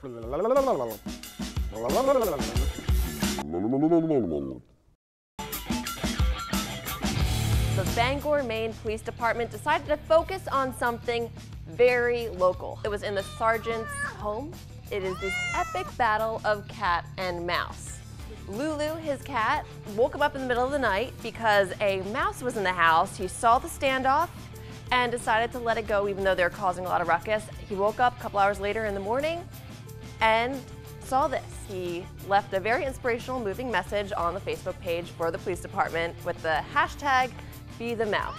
The Bangor, Maine Police Department decided to focus on something very local. It was in the sergeant's home. It is this epic battle of cat and mouse. Lulu, his cat, woke him up in the middle of the night because a mouse was in the house. He saw the standoff and decided to let it go even though they were causing a lot of ruckus. He woke up a couple hours later in the morning and saw this. He left a very inspirational, moving message on the Facebook page for the police department with the hashtag #BeTheMouse.